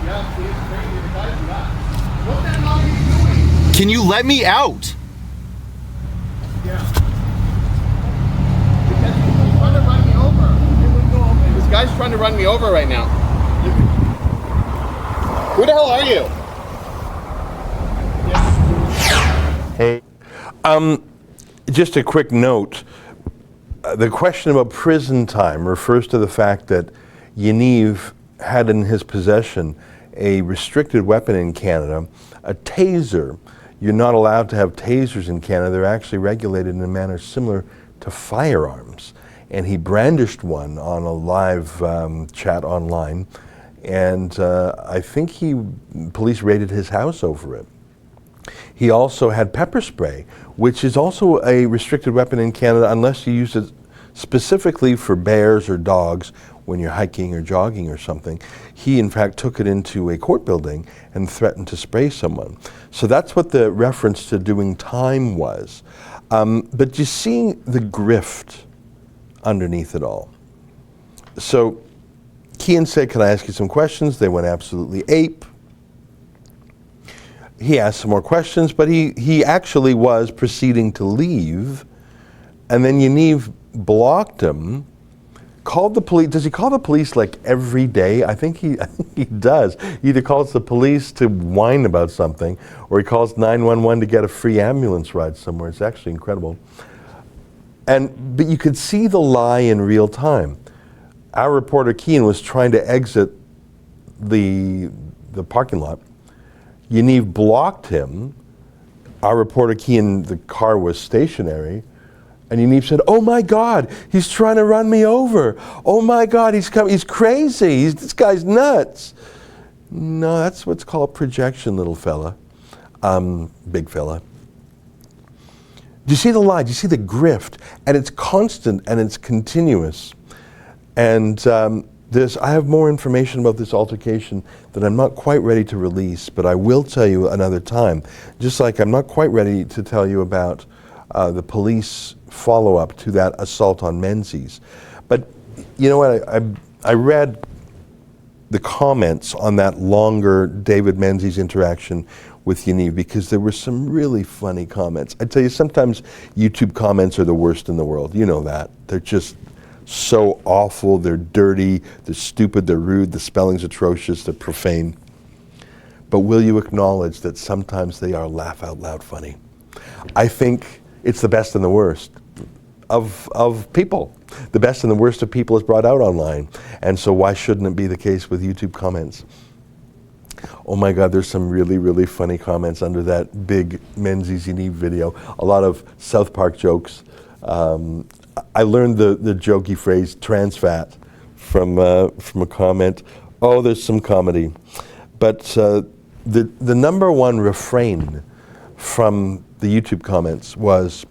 Yeah, he's crazy. The guy's nuts. What the hell are you doing? Can you let me out? Yeah. Because he's trying to run me over. This guy's trying to run me over right now. Who the hell are you? Hey, just a quick note. The question about prison time refers to the fact that Yaniv had in his possession a restricted weapon in Canada, a taser. You're not allowed to have tasers in Canada. They're actually regulated in a manner similar to firearms. And he brandished one on a live chat online, and I think police raided his house over it. He also had pepper spray, which is also a restricted weapon in Canada unless you use it specifically for bears or dogs when you're hiking or jogging or something. He, in fact, took it into a court building and threatened to spray someone. So that's what the reference to doing time was. But you see the grift underneath it all. So Kean said, "Can I ask you some questions?" They went absolutely ape. He asked some more questions, but he actually was proceeding to leave, and then Yaniv blocked him, called the police. Does he call the police like every day? I think he does. He either calls the police to whine about something, or he calls 911 to get a free ambulance ride somewhere. It's actually incredible. But you could see the lie in real time. Our reporter Kean was trying to exit the parking lot. Yaniv blocked him. Our reporter Kean, the car was stationary, and Yaniv said, "Oh my God, he's trying to run me over. Oh my God, he's crazy. This guy's nuts." No, that's what's called projection, little fella. Big fella. Do you see the lie? Do you see the grift? And it's constant and it's continuous. And I have more information about this altercation that I'm not quite ready to release, but I will tell you another time. Just like I'm not quite ready to tell you about the police follow-up to that assault on Menzies. But you know what? I read the comments on that longer David Menzies interaction with Yaniv because there were some really funny comments. I tell you, sometimes YouTube comments are the worst in the world. You know that. They're just so awful, they're dirty, they're stupid, they're rude, the spelling's atrocious, they're profane. But will you acknowledge that sometimes they are laugh out loud funny? I think it's the best and the worst of people. The best and the worst of people is brought out online. And so why shouldn't it be the case with YouTube comments? Oh my God, there's some really, really funny comments under that big Menzies Yaniv video. A lot of South Park jokes. I learned the jokey phrase trans fat from a comment. Oh, there's some comedy. But the number one refrain from the YouTube comments was,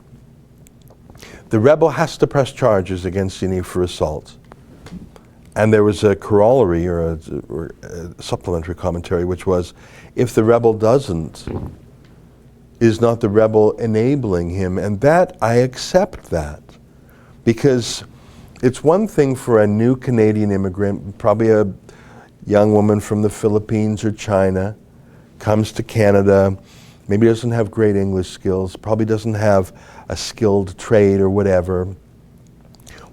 the rebel has to press charges against Yaniv for assault. And there was a corollary or a supplementary commentary, which was, if the rebel doesn't, is not the rebel enabling him? And that, I accept that. Because it's one thing for a new Canadian immigrant, probably a young woman from the Philippines or China, comes to Canada, maybe doesn't have great English skills, probably doesn't have a skilled trade or whatever,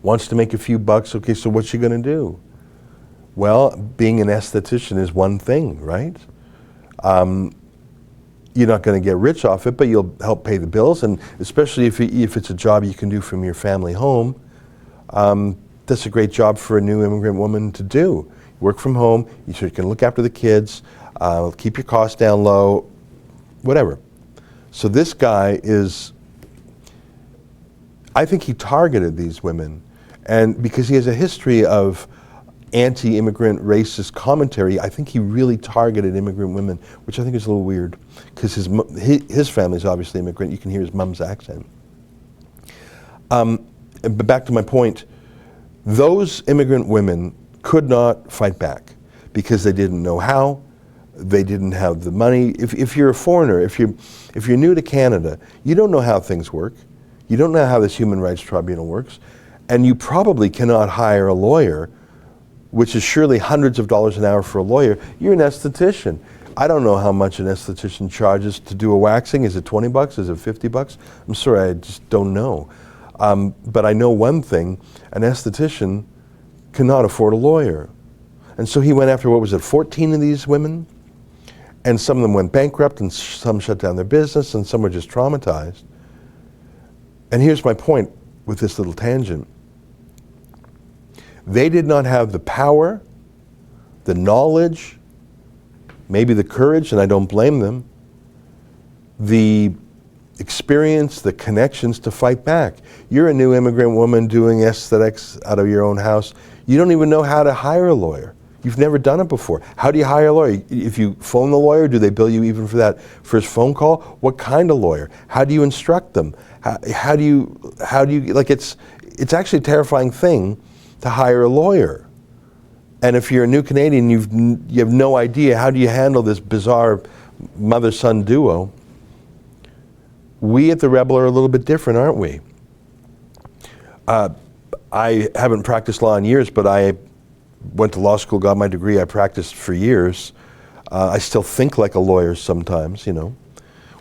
wants to make a few bucks. Okay, so what's she going to do? Well, being an esthetician is one thing, right? You're not going to get rich off it, but you'll help pay the bills, and especially if it's a job you can do from your family home, that's a great job for a new immigrant woman to do. Work from home, you can look after the kids, keep your costs down low, whatever. So this guy is, I think he targeted these women, and because he has a history of anti-immigrant racist commentary, I think he really targeted immigrant women, which I think is a little weird, because his family is obviously immigrant. You can hear his mom's accent. But back to my point, those immigrant women could not fight back because they didn't know how, they didn't have the money. If you're a foreigner, if you're new to Canada, you don't know how things work. You don't know how this Human Rights Tribunal works, and you probably cannot hire a lawyer, which is surely hundreds of dollars an hour for a lawyer. You're an esthetician. I don't know how much an esthetician charges to do a waxing. Is it 20 bucks? Is it 50 bucks? I'm sorry, I just don't know. But I know one thing, an esthetician cannot afford a lawyer. And so he went after, 14 of these women? And some of them went bankrupt, and some shut down their business, and some were just traumatized. And here's my point with this little tangent. They did not have the power, the knowledge, maybe the courage, and I don't blame them, the experience, the connections to fight back. You're a new immigrant woman doing aesthetics out of your own house. You don't even know how to hire a lawyer. You've never done it before. How do you hire a lawyer? If you phone the lawyer, do they bill you even for that first phone call? What kind of lawyer? How do you instruct them? How do you like, it's actually a terrifying thing to hire a lawyer. And if you're a new Canadian, you have no idea, how do you handle this bizarre mother-son duo? We at the Rebel are a little bit different, aren't we? I haven't practiced law in years, but I went to law school, got my degree, I practiced for years. I still think like a lawyer sometimes, you know.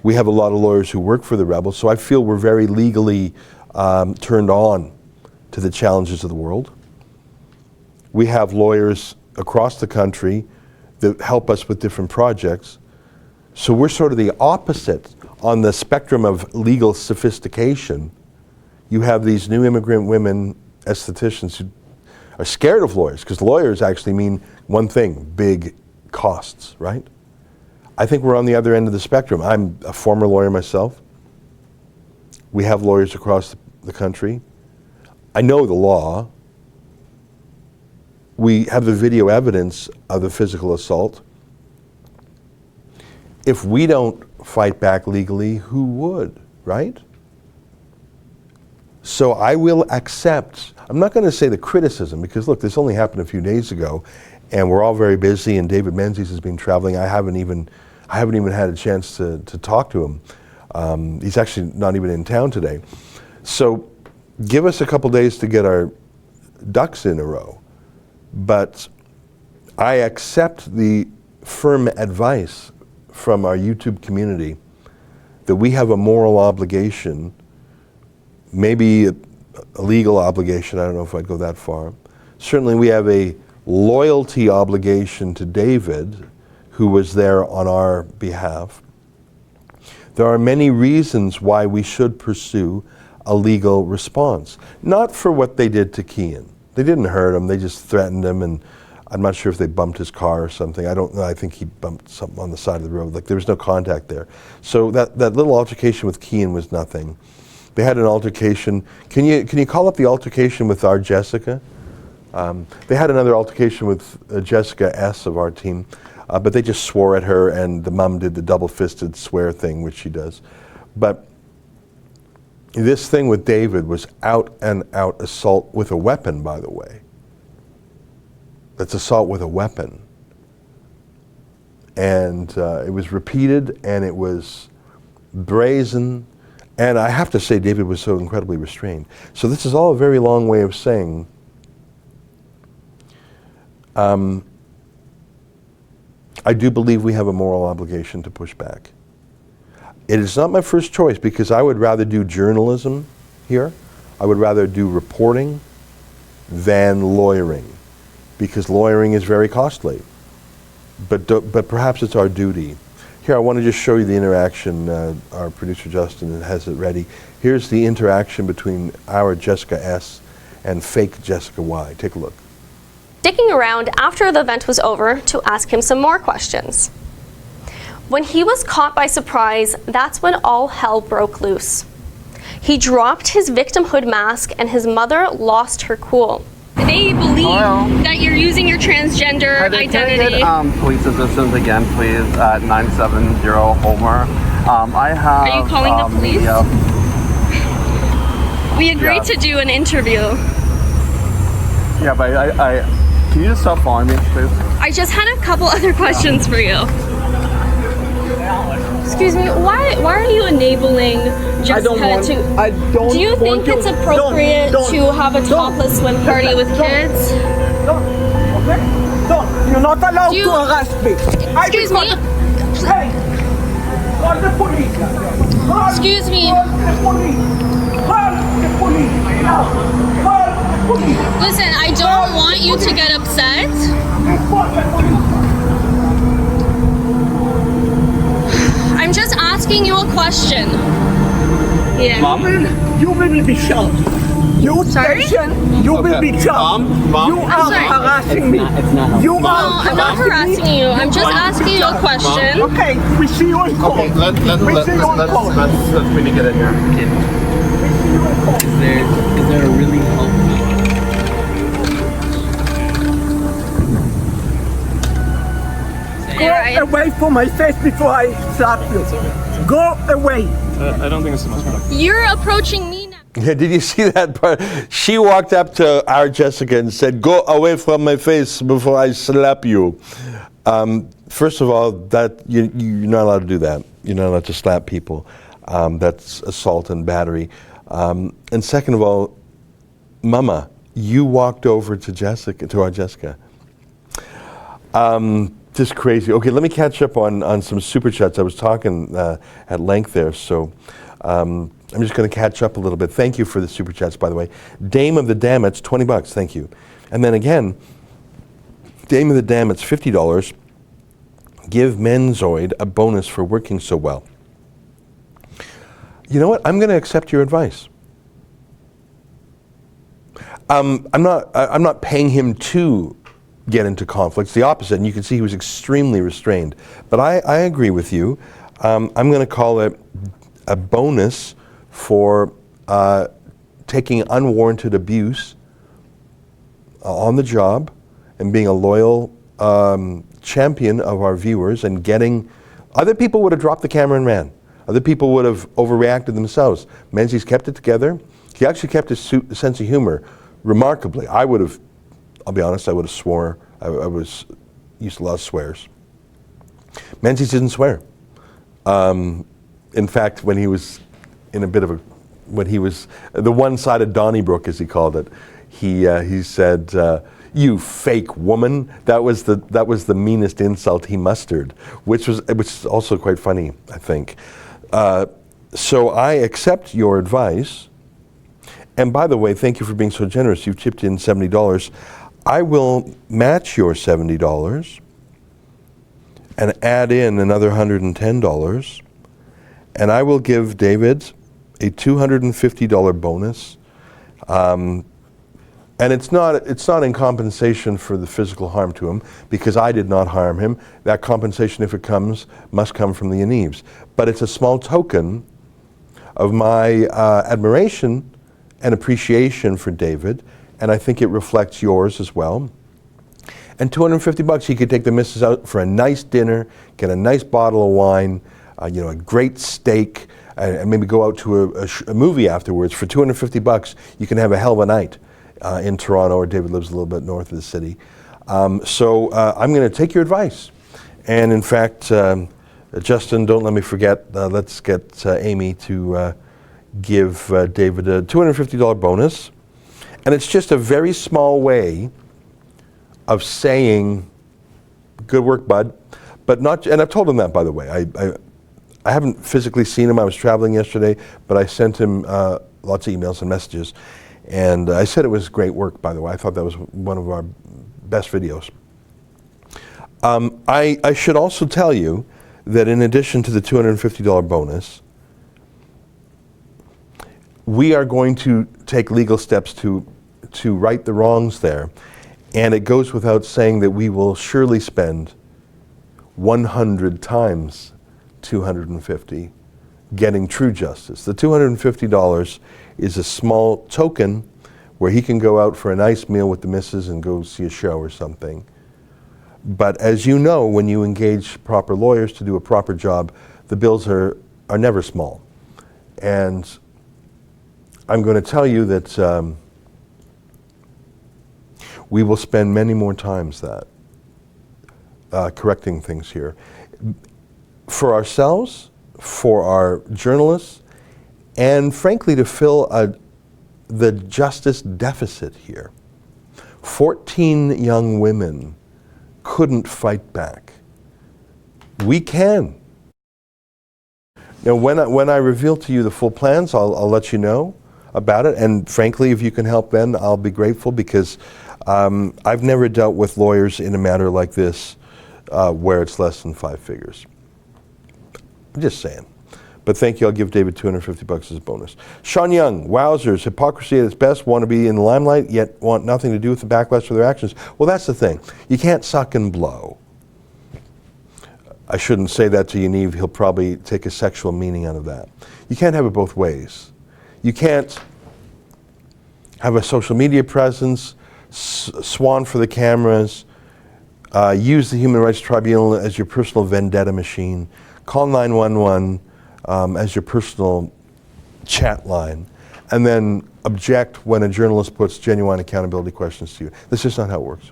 We have a lot of lawyers who work for the Rebel, so I feel we're very legally turned on to the challenges of the world. We have lawyers across the country that help us with different projects. So we're sort of the opposite on the spectrum of legal sophistication. You have these new immigrant women estheticians who are scared of lawyers, because lawyers actually mean one thing, big costs, right? I think we're on the other end of the spectrum. I'm a former lawyer myself. We have lawyers across the country. I know the law. We have the video evidence of the physical assault. If we don't fight back legally, who would, right? So I will accept, I'm not going to say the criticism, because look, this only happened a few days ago, and we're all very busy, and David Menzies has been traveling. I haven't even had a chance to talk to him. He's actually not even in town today. So give us a couple days to get our ducks in a row. But I accept the firm advice from our YouTube community that we have a moral obligation, maybe a legal obligation, I don't know if I'd go that far. Certainly we have a loyalty obligation to David, who was there on our behalf. There are many reasons why we should pursue a legal response. Not for what they did to Kean. They didn't hurt him, they just threatened him, and I'm not sure if they bumped his car or something. I don't know, I think he bumped something on the side of the road. Like, there was no contact there. So that little altercation with Kean was nothing. They had an altercation. Can you call up the altercation with our Jessica? They had another altercation with Jessica S. of our team, but they just swore at her, and the mom did the double-fisted swear thing, which she does. But this thing with David was out-and-out assault with a weapon, by the way. That's assault with a weapon. And it was repeated, and it was brazen. And I have to say, David was so incredibly restrained. So this is all a very long way of saying, I do believe we have a moral obligation to push back. It is not my first choice, because I would rather do journalism here. I would rather do reporting than lawyering, because lawyering is very costly. But perhaps it's our duty. Here, I want to just show you the interaction. Our producer Justin has it ready. Here's the interaction between our Jessica S. and fake Jessica Y. Take a look. Sticking around after the event was over to ask him some more questions. When he was caught by surprise, that's when all hell broke loose. He dropped his victimhood mask and his mother lost her cool. They believe that you're using your transgender identity. Police assistance again, please, at 970 Homer. I have. Are you calling the police? We agreed to do an interview. Yeah, but I can you just stop following me, please? I just had a couple other questions for you. Excuse me, why are you enabling Jessica to... Do you think it's appropriate to have a topless swim party with kids? Okay? Don't. You're not allowed to arrest me. Excuse me. Hey! Call the police. Excuse me. Call the police. Call the police. Now. Call the police. Listen, I don't want you to get upset. Call the police. I'm just asking you a question. Yeah. Mom, you will be shot. You station, you will be shot. Mom, you are harassing me. You No, are I'm not harassing you. I'm just asking you a question. Okay, we see you in court. Okay, let's really get in here. Is there a really helpful? Go away from my face before I slap you. Go away. I don't think it's so much fun. You're approaching me now. Yeah, did you see that part? She walked up to our Jessica and said, "Go away from my face before I slap you." First of all, that you're not allowed to do that. You're not allowed to slap people. That's assault and battery. And second of all, Mama, you walked over to our Jessica. Just crazy. Okay, let me catch up on some super chats. I was talking at length there, so I'm just going to catch up a little bit. Thank you for the super chats, by the way. Dame of the Dammits, $20. Thank you. And then again, Dame of the Dammits, $50. Give Menzoid a bonus for working so well. You know what? I'm going to accept your advice. I'm not paying him to get into conflicts. The opposite, and you can see he was extremely restrained. But I agree with you. I'm going to call it a bonus for taking unwarranted abuse on the job and being a loyal champion of our viewers and getting... Other people would have dropped the camera and ran. Other people would have overreacted themselves. Menzies kept it together. He actually kept his sense of humor remarkably. I would have... I'll be honest, I would have swore. I used a lot of swears. Menzies didn't swear. In fact, when he was in a bit of when he was the one-sided Donnybrook, as he called it, he said, "You fake woman." That was the meanest insult he mustered, which is also quite funny, I think. So I accept your advice. And by the way, thank you for being so generous. You've chipped in $70. I will match your $70 and add in another $110, and I will give David a $250 bonus. And it's not in compensation for the physical harm to him, because I did not harm him. That compensation, if it comes, must come from the Yanives. But it's a small token of my admiration and appreciation for David, and I think it reflects yours as well. And $250, he could take the missus out for a nice dinner, get a nice bottle of wine, a great steak, and maybe go out to a movie afterwards. For $250, you can have a hell of a night in Toronto, or David lives a little bit north of the city. So I'm going to take your advice. And in fact, Justin, don't let me forget, let's get Amy to give David a $250 bonus. And it's just a very small way of saying, good work, bud. But not, and I've told him that, by the way. I haven't physically seen him. I was traveling yesterday, but I sent him lots of emails and messages. And I said it was great work, by the way. I thought that was one of our best videos. I should also tell you that in addition to the $250 bonus, we are going to take legal steps to right the wrongs there. And it goes without saying that we will surely spend 100 times $250 getting true justice. The $250 is a small token where he can go out for a nice meal with the missus and go see a show or something. But as you know, when you engage proper lawyers to do a proper job, the bills are never small. And I'm going to tell you that we will spend many more times that correcting things here. For ourselves, for our journalists, and frankly to fill the justice deficit here. 14 young women couldn't fight back. We can. Now, when I reveal to you the full plans, I'll let you know about it. And frankly, if you can help then, I'll be grateful, because I've never dealt with lawyers in a matter like this where it's less than 5 figures. I'm just saying. But thank you. I'll give David $250 as a bonus. Sean Young, wowzers, hypocrisy at its best, want to be in the limelight, yet want nothing to do with the backlash for their actions. Well, that's the thing. You can't suck and blow. I shouldn't say that to Yaniv. He'll probably take a sexual meaning out of that. You can't have it both ways. You can't have a social media presence, swan for the cameras, use the Human Rights Tribunal as your personal vendetta machine, call 911 as your personal chat line, and then object when a journalist puts genuine accountability questions to you. This is not how it works.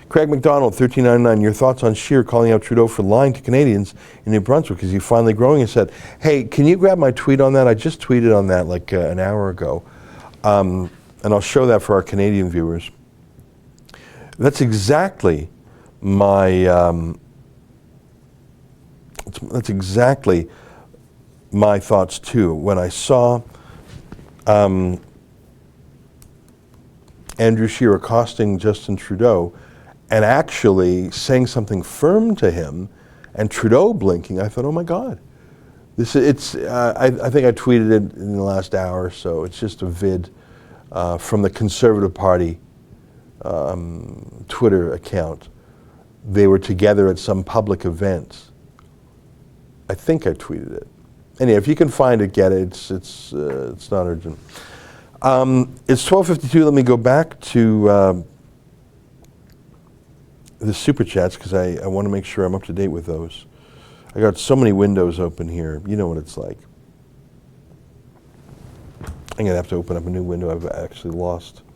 Craig McDonald, $13.99. Your thoughts on Scheer calling out Trudeau for lying to Canadians in New Brunswick? Is he finally growing? And said, hey, can you grab my tweet on that? I just tweeted on that like an hour ago. And I'll show that for our Canadian viewers. That's exactly my thoughts too. When I saw Andrew Scheer accosting Justin Trudeau and actually saying something firm to him, and Trudeau blinking, I thought, oh my God. I think I tweeted it in the last hour or so. It's just a vid from the Conservative Party Twitter account. They were together at some public event. I think I tweeted it. Anyway, if you can find it, get it. It's not urgent. It's 12:52. Let me go back to the super chats, because I want to make sure I'm up to date with those. I got so many windows open here. You know what it's like. I'm going to have to open up a new window. I've actually lost it.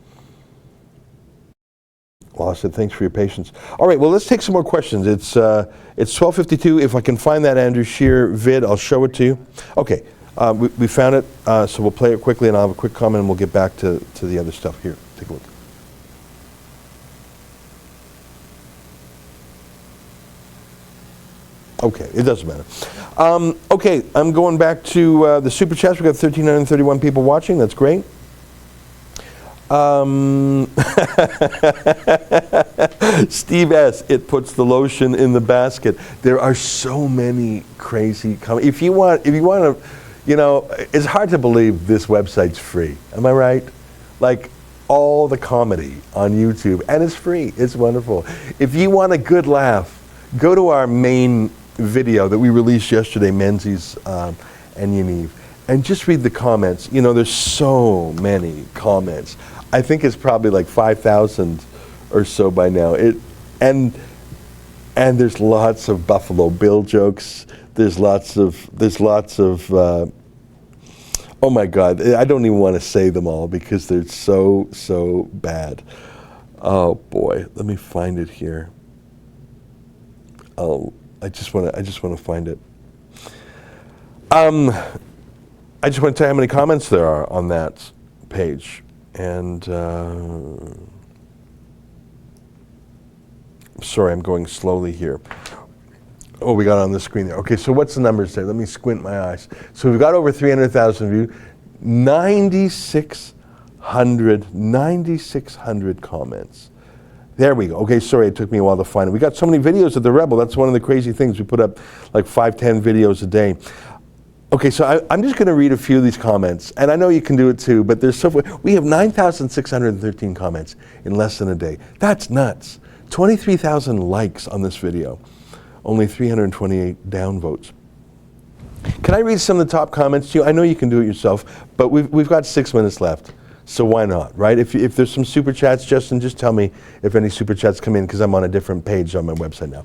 Thanks for your patience. All right, well, let's take some more questions. It's 12:52. If I can find that Andrew Scheer vid, I'll show it to you. Okay, we found it, so we'll play it quickly, and I'll have a quick comment, and we'll get back to the other stuff. Here, take a look. Okay, it doesn't matter. Okay, I'm going back to the super chats. We've got 1,331 people watching. That's great. Steve S., it puts the lotion in the basket. There are so many crazy comments. If you want to, it's hard to believe this website's free. Am I right? Like all the comedy on YouTube, and it's free. It's wonderful. If you want a good laugh, go to our main video that we released yesterday, Menzies and Yaniv, and just read the comments. There's so many comments. I think it's probably like 5,000 or so by now. And there's lots of Buffalo Bill jokes. There's lots of oh my God, I don't even want to say them all because they're so bad. Oh boy, let me find it here. I just want to find it. I just want to tell you how many comments there are on that page. And sorry, I'm going slowly here. Oh, we got it on the screen there. Okay, so what's the numbers there? Let me squint my eyes. So we've got over 300,000 views, 9,600 comments. There we go. Okay, sorry, it took me a while to find it. We got so many videos of the Rebel. That's one of the crazy things. We put up like 5-10 videos a day. Okay, so I'm just going to read a few of these comments, and I know you can do it too, but there's we have 9,613 comments in less than a day. That's nuts. 23,000 likes on this video. Only 328 downvotes. Can I read some of the top comments to you? I know you can do it yourself, but we've got 6 minutes left, so why not, right? If there's some super chats, Justin, just tell me if any super chats come in, because I'm on a different page on my website now.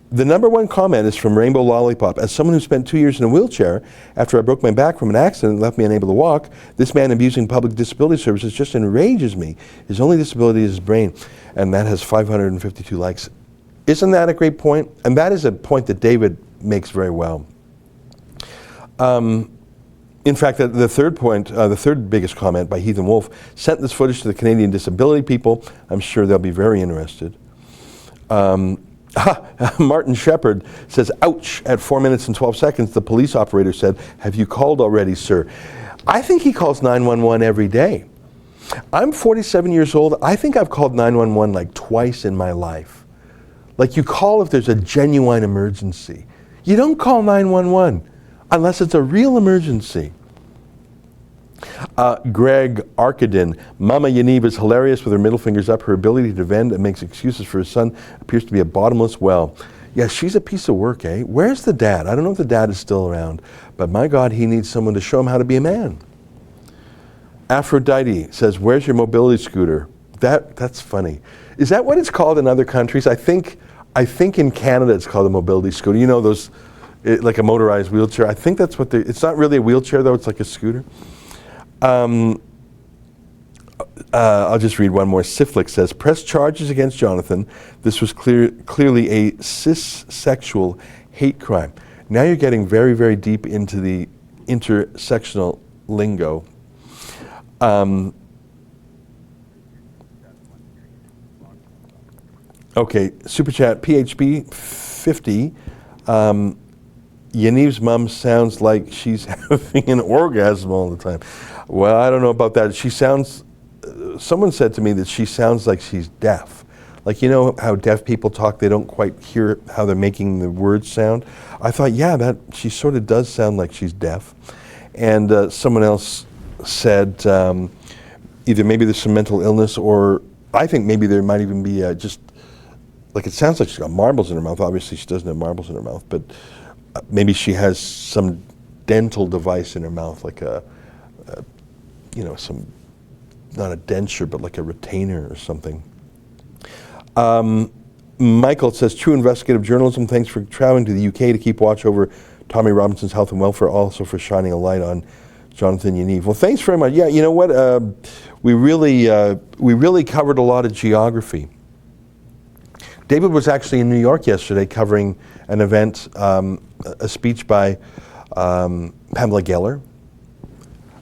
The number one comment is from Rainbow Lollipop. As someone who spent 2 years in a wheelchair after I broke my back from an accident and left me unable to walk, this man abusing public disability services just enrages me. His only disability is his brain, and that has 552 likes. Isn't that a great point? And that is a point that David makes very well. In fact, the third point, the third biggest comment by Heathen Wolf, sent this footage to the Canadian disability people. I'm sure they'll be very interested. Martin Shepard says, ouch, at 4 minutes and 12 seconds, the police operator said, have you called already, sir? I think he calls 911 every day. I'm 47 years old. I think I've called 911 like twice in my life. Like, you call if there's a genuine emergency. You don't call 911 unless it's a real emergency. Greg Arkadin, Mama Yaniv is hilarious with her middle fingers up. Her ability to vend and makes excuses for her son appears to be a bottomless well. Yeah, she's a piece of work, eh? Where's the dad? I don't know if the dad is still around, but my God, he needs someone to show him how to be a man. Aphrodite says, where's your mobility scooter? That's funny. Is that what it's called in other countries? I think in Canada it's called a mobility scooter. You know, those, like a motorized wheelchair. I think that's what it's not really a wheelchair though, it's like a scooter. I'll just read one more. Siflik says, press charges against Jonathan. This was clearly a cis-sexual hate crime. Now you're getting very, very deep into the intersectional lingo. Okay, Super Chat, PHP 50. Yaniv's mom sounds like she's having an orgasm all the time. Well, I don't know about that. She sounds, someone said to me that she sounds like she's deaf. Like, you know how deaf people talk, they don't quite hear how they're making the words sound? I thought, yeah, she sort of does sound like she's deaf. And someone else said either maybe there's some mental illness, or I think maybe there might even be just, like, it sounds like she's got marbles in her mouth. Obviously she doesn't have marbles in her mouth, but maybe she has some dental device in her mouth, like you know, some, not a denture, but like a retainer or something. Michael says, true investigative journalism. Thanks for traveling to the UK to keep watch over Tommy Robinson's health and welfare, also for shining a light on Jonathan Yaniv. Well, thanks very much. Yeah, you know what? We really covered a lot of geography. David was actually in New York yesterday covering an event, a speech by Pamela Geller.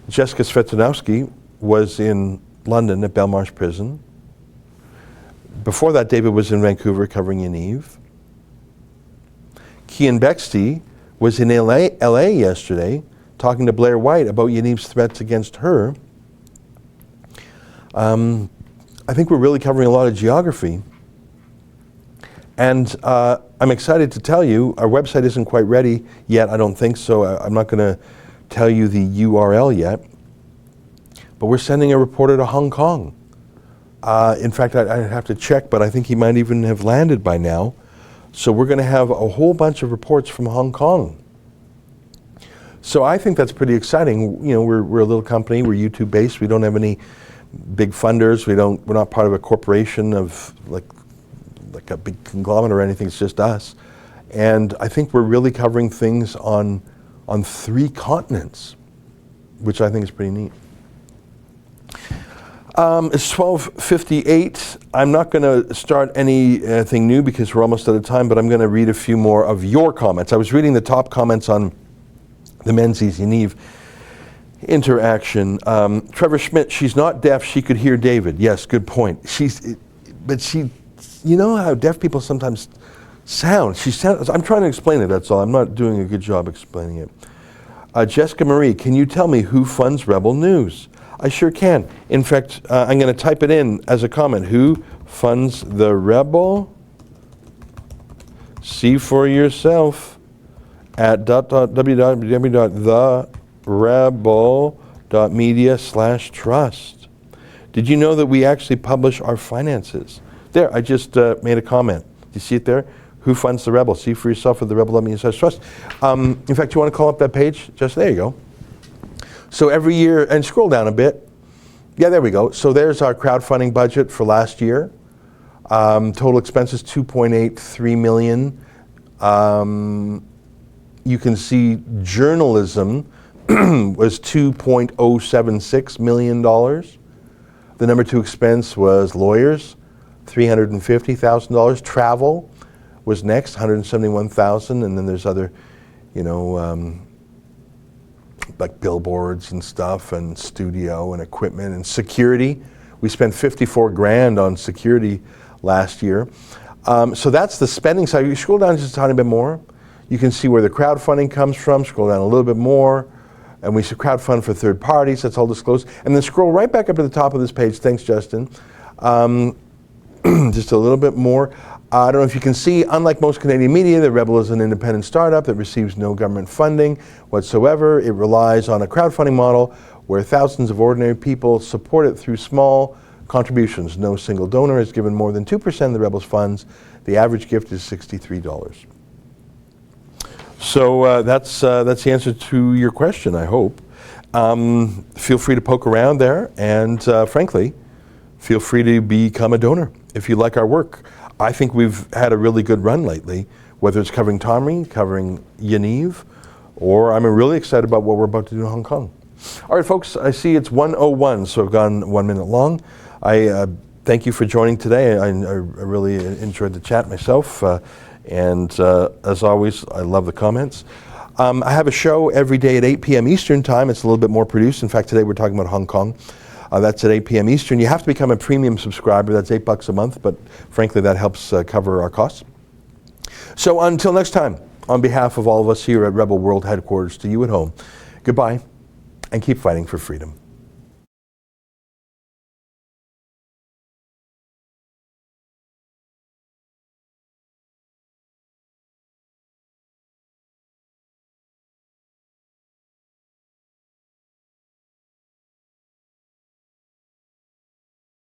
Jessica Svetanowski was in London at Belmarsh Prison. Before that, David was in Vancouver covering Yaniv. Kian Bexty was in LA yesterday talking to Blair White about Yaniv's threats against her. I think we're really covering a lot of geography. And I'm excited to tell you, our website isn't quite ready yet, I don't think so. I'm not going to tell you the URL yet. But we're sending a reporter to Hong Kong. In fact, I'd have to check, but I think he might even have landed by now. So we're going to have a whole bunch of reports from Hong Kong. So I think that's pretty exciting. You know, we're a little company, we're YouTube based, we don't have any big funders, we're not part of a corporation of like a big conglomerate or anything, it's just us. And I think we're really covering things on 3 continents, which I think is pretty neat. It's 12:58. I'm not going to start anything new because we're almost out of time, but I'm going to read a few more of your comments. I was reading the top comments on the Menzies Yaniv interaction. Trevor Schmidt, she's not deaf, she could hear David. Yes, good point. You know how deaf people sometimes sound. I'm trying to explain it, that's all. I'm not doing a good job explaining it. Jessica Marie, can you tell me who funds Rebel News? I sure can. In fact, I'm going to type it in as a comment. Who funds the Rebel? See for yourself at www.therebel.media/trust. Did you know that we actually publish our finances? There, I just made a comment. Do you see it there? Who funds the rebel? See for yourself with the Rebel Love Me Such Trust. In fact, you want to call up that page? Just there you go. So every year, and scroll down a bit. Yeah, there we go. So there's our crowdfunding budget for last year. Total expenses, $2.83 million. You can see journalism was $2.076 million. The number 2 expense was lawyers, $350,000. Travel was next, $171,000, and then there's other, like billboards and stuff, and studio and equipment and security. We spent $54,000 on security last year. So that's the spending side. You scroll down just a tiny bit more. You can see where the crowdfunding comes from. Scroll down a little bit more. And we should crowdfund for third parties. That's all disclosed. And then scroll right back up to the top of this page. Thanks, Justin. Just a little bit more. I don't know if you can see, unlike most Canadian media, the Rebel is an independent startup that receives no government funding whatsoever. It relies on a crowdfunding model where thousands of ordinary people support it through small contributions. No single donor has given more than 2% of the Rebel's funds. The average gift is $63. So that's the answer to your question, I hope. Feel free to poke around there, and frankly, feel free to become a donor if you like our work. I think we've had a really good run lately, whether it's covering Tommy, covering Yaniv, or I'm really excited about what we're about to do in Hong Kong. All right, folks, I see it's 1:01, so I've gone 1 minute long. I thank you for joining today. I really enjoyed the chat myself, and as always, I love the comments. I have a show every day at 8 p.m. Eastern Time. It's a little bit more produced. In fact, today we're talking about Hong Kong. That's at 8 p.m. Eastern. You have to become a premium subscriber. That's $8 a month, but frankly, that helps cover our costs. So until next time, on behalf of all of us here at Rebel World Headquarters, to you at home, goodbye, and keep fighting for freedom.